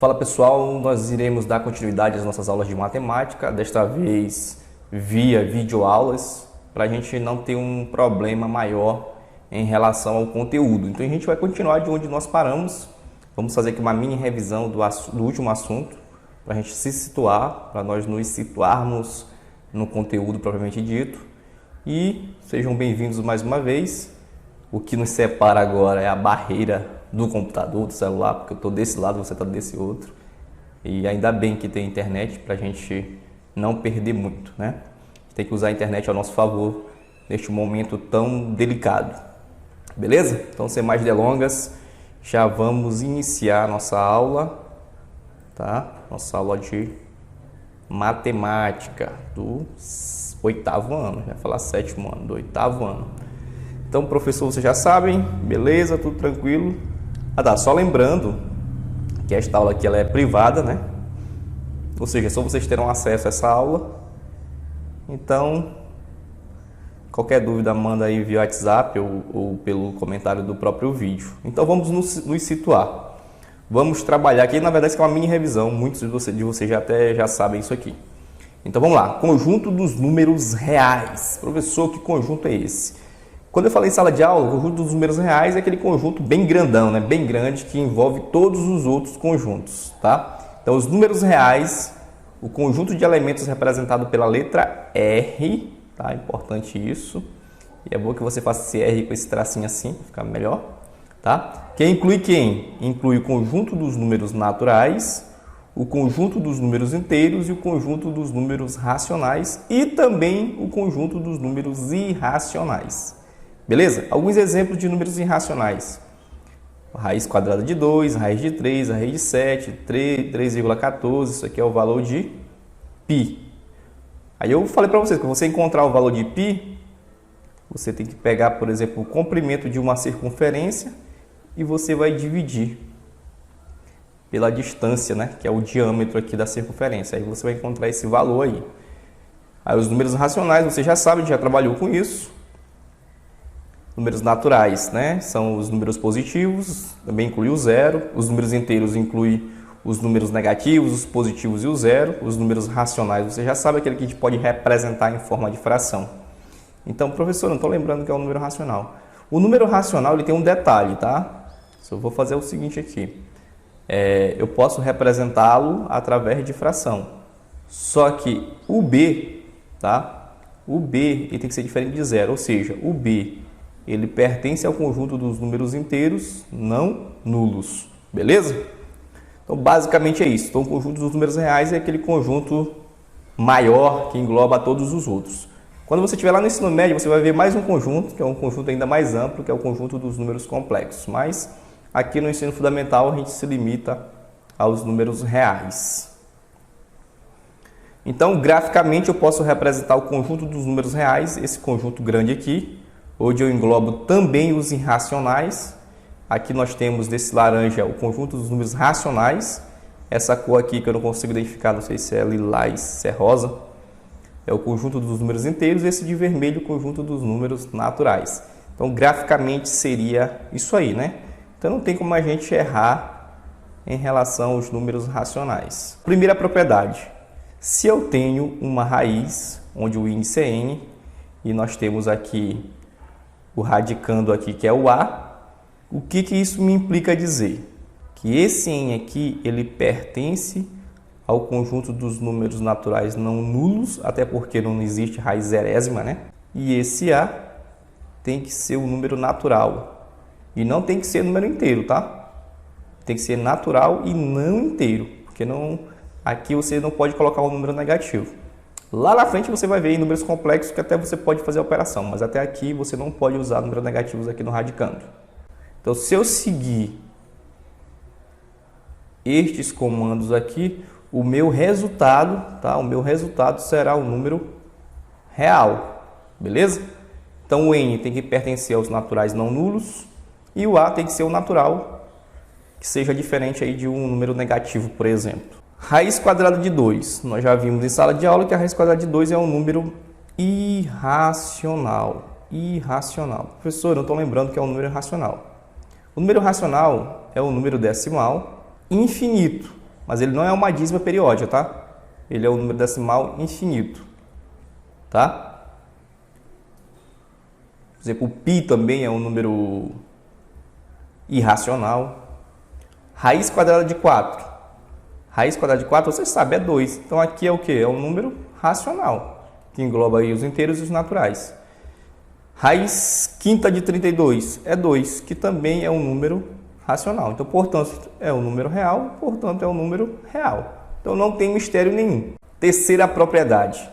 Fala pessoal, nós iremos dar continuidade às nossas aulas de matemática, desta vez via videoaulas, para a gente não ter um problema maior em relação ao conteúdo. Então a gente vai continuar de onde nós paramos, vamos fazer aqui uma mini revisão do último assunto, para a gente se situar, para nós nos situarmos no conteúdo propriamente dito. E sejam bem-vindos mais uma vez. O que nos separa agora é a barreira do computador, do celular, porque eu estou desse lado, você está desse outro. E ainda bem que tem internet para a gente não perder muito, né? Tem que usar a internet ao nosso favor neste momento tão delicado. Beleza? Então, sem mais delongas, já vamos iniciar a nossa aula, tá? Nossa aula de matemática do 8º ano, já ia falar 7º ano, do 8º ano. Então, professor, vocês já sabem, beleza, tudo tranquilo. Só lembrando que esta aula aqui ela é privada, né? Ou seja, só vocês terão acesso a essa aula. Então, qualquer dúvida manda aí via WhatsApp ou pelo comentário do próprio vídeo. Então, vamos nos situar. Vamos trabalhar aqui, na verdade, isso é uma mini revisão. Muitos de vocês já sabem isso aqui. Então, vamos lá. Conjunto dos números reais. Professor, que conjunto é esse? Quando eu falei em sala de aula, o conjunto dos números reais é aquele conjunto bem grandão, né? Bem grande, que envolve todos os outros conjuntos, tá? Então, os números reais, o conjunto de elementos representado pela letra R, tá? Importante isso. E é bom que você faça esse R com esse tracinho assim, para ficar melhor, tá? Que inclui quem? Inclui o conjunto dos números naturais, o conjunto dos números inteiros e o conjunto dos números racionais e também o conjunto dos números irracionais. Beleza? Alguns exemplos de números irracionais. Raiz quadrada de 2, raiz de 3, raiz de 7, 3,14, isso aqui é o valor de π. Aí eu falei para vocês que você encontrar o valor de π, você tem que pegar, por exemplo, o comprimento de uma circunferência e você vai dividir pela distância, né, que é o diâmetro aqui da circunferência. Aí você vai encontrar esse valor aí. Aí os números racionais, você já sabe, já trabalhou com isso. Números naturais, né? São os números positivos, também inclui o zero. Os números inteiros incluem os números negativos, os positivos e o zero. Os números racionais, você já sabe, aquele que a gente pode representar em forma de fração. Então, professor, não estou lembrando que é o número racional. O número racional ele tem um detalhe, tá? Eu vou fazer o seguinte aqui. Eu posso representá-lo através de fração. Só que o B, tá? O B ele tem que ser diferente de zero, ou seja, o B ele pertence ao conjunto dos números inteiros não nulos, beleza? Então, basicamente é isso. Então, o conjunto dos números reais é aquele conjunto maior que engloba todos os outros. Quando você estiver lá no ensino médio, você vai ver mais um conjunto, que é um conjunto ainda mais amplo, que é o conjunto dos números complexos. Mas, aqui no ensino fundamental, a gente se limita aos números reais. Então, graficamente, eu posso representar o conjunto dos números reais, esse conjunto grande aqui, onde eu englobo também os irracionais. Aqui nós temos desse laranja o conjunto dos números racionais. Essa cor aqui que eu não consigo identificar, não sei se é lilás, se é rosa, é o conjunto dos números inteiros. Esse de vermelho, o conjunto dos números naturais. Então, graficamente seria isso aí, né? Então, não tem como a gente errar em relação aos números racionais. Primeira propriedade. Se eu tenho uma raiz, onde o índice é n, e nós temos aqui o radicando aqui, que é o A, o que isso me implica dizer? Que esse n aqui, ele pertence ao conjunto dos números naturais não nulos, até porque não existe raiz zerésima, né? E esse A tem que ser o número natural. E não tem que ser número inteiro, tá? Tem que ser natural e não inteiro, porque aqui você não pode colocar um número negativo. Lá na frente você vai ver em números complexos que até você pode fazer a operação, mas até aqui você não pode usar números negativos aqui no radicando. Então, se eu seguir estes comandos aqui, o meu resultado, tá? O meu resultado será o número real, beleza? Então, o n tem que pertencer aos naturais não nulos e o a tem que ser o natural, que seja diferente aí de um número negativo, por exemplo. Raiz quadrada de 2. Nós já vimos em sala de aula que a raiz quadrada de 2 é um número irracional. Irracional. Professor, eu não estou lembrando que é um número irracional. O número racional é o número decimal infinito. mas ele não é uma dízima periódica, tá? Ele é um número decimal infinito, tá? Por exemplo, o π também é um número irracional. Raiz quadrada de 4. Raiz quadrada de 4, vocês sabem, é 2. Então aqui é o que? É um número racional, que engloba aí os inteiros e os naturais. Raiz quinta de 32 é 2, que também é um número racional. Então, portanto, é um número real, portanto, é um número real. Então, não tem mistério nenhum. Terceira propriedade.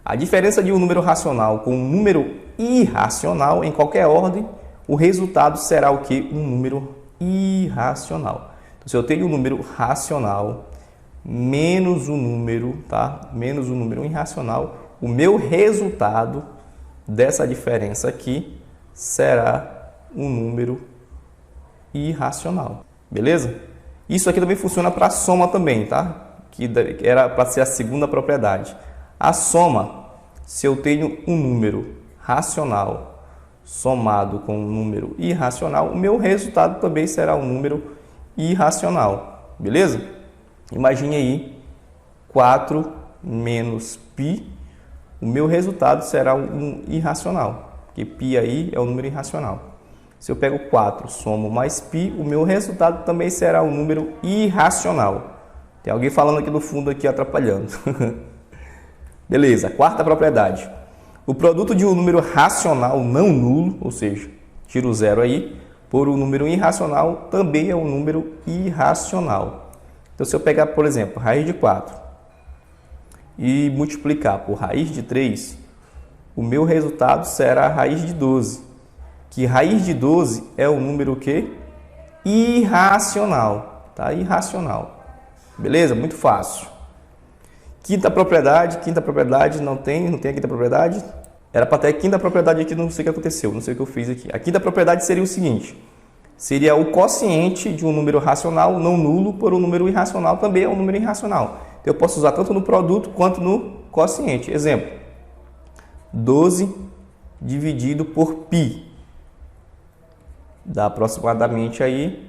A diferença de um número racional com um número irracional, em qualquer ordem, o resultado será o quê? Um número irracional. Então, se eu tenho um número racional menos um número, tá? Menos um número irracional, o meu resultado dessa diferença aqui será um número irracional. Beleza? Isso aqui também funciona para a soma também, tá? Que era para ser a segunda propriedade. A soma, se eu tenho um número racional somado com um número irracional, o meu resultado também será um número irracional. Beleza? Imagine aí 4 menos π, o meu resultado será um irracional, porque π aí é um número irracional. Se eu pego 4, somo mais π, o meu resultado também será um número irracional. Tem alguém falando aqui no fundo aqui atrapalhando. Beleza, quarta propriedade. O produto de um número racional não nulo, ou seja, tiro o zero aí, por um número irracional também é um número irracional. Então, se eu pegar, por exemplo, raiz de 4 e multiplicar por raiz de 3, o meu resultado será raiz de 12. Que raiz de 12 é um número que? Irracional. Tá? Irracional. Beleza? Muito fácil. Quinta propriedade, não tem a quinta propriedade. Era para ter a quinta propriedade aqui, não sei o que aconteceu, não sei o que eu fiz aqui. A quinta propriedade seria o seguinte: seria o quociente de um número racional não nulo por um número irracional, também é um número irracional. Então, eu posso usar tanto no produto quanto no quociente. Exemplo, 12 dividido por π. Dá aproximadamente aí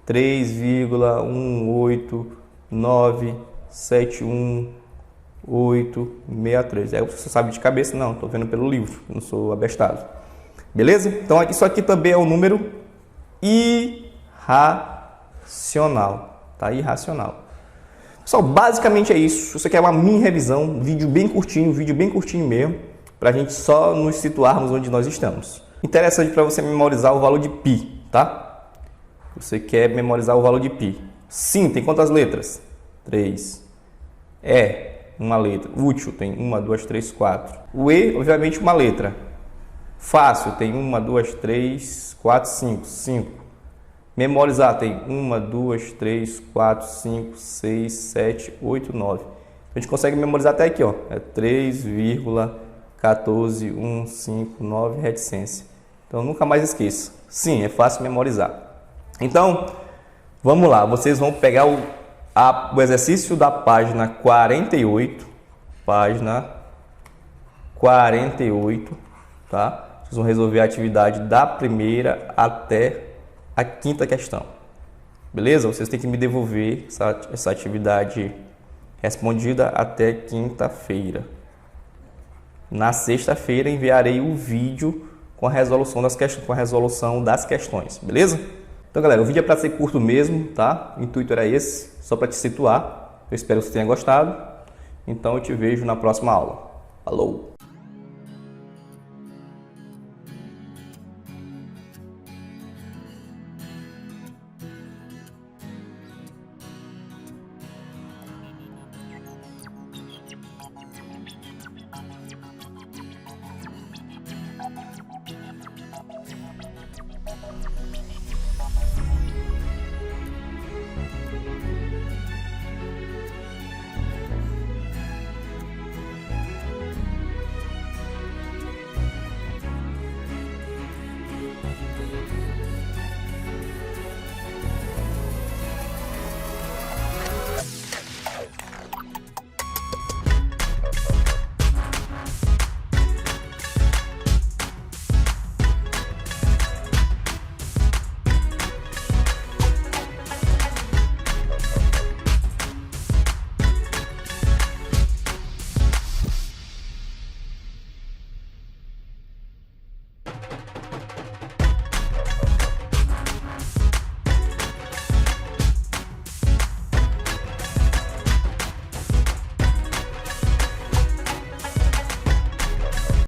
3,18971,863. Aí você sabe de cabeça? Não, estou vendo pelo livro, não sou abestado. Beleza? Então, isso aqui também é um número irracional. Tá? Irracional. Pessoal, basicamente é isso. Você quer uma mini revisão, um vídeo bem curtinho mesmo, para a gente só nos situarmos onde nós estamos. Interessante para você memorizar o valor de π, tá? Você quer memorizar o valor de π. Sim, tem quantas letras? 3. Uma letra. Útil tem 1, 2, 3, 4. O E, obviamente, uma letra. Fácil tem 1, 2, 3, 4, 5. 5. Memorizar tem 1, 2, 3, 4, 5, 6, 7, 8, 9. A gente consegue memorizar até aqui, ó. É 3,14159 reticência. Então, nunca mais esqueça. Sim, é fácil memorizar. Então, vamos lá. Vocês vão pegar o exercício da página 48. Página 48, tá? Vocês vão resolver a atividade da primeira até a quinta questão. Beleza? Vocês têm que me devolver essa atividade respondida até quinta-feira. Na sexta-feira enviarei o vídeo com a resolução das questões, beleza? Então, galera, o vídeo é para ser curto mesmo, tá? O intuito era esse, só para te situar. Eu espero que você tenha gostado. Então, eu te vejo na próxima aula. Falou!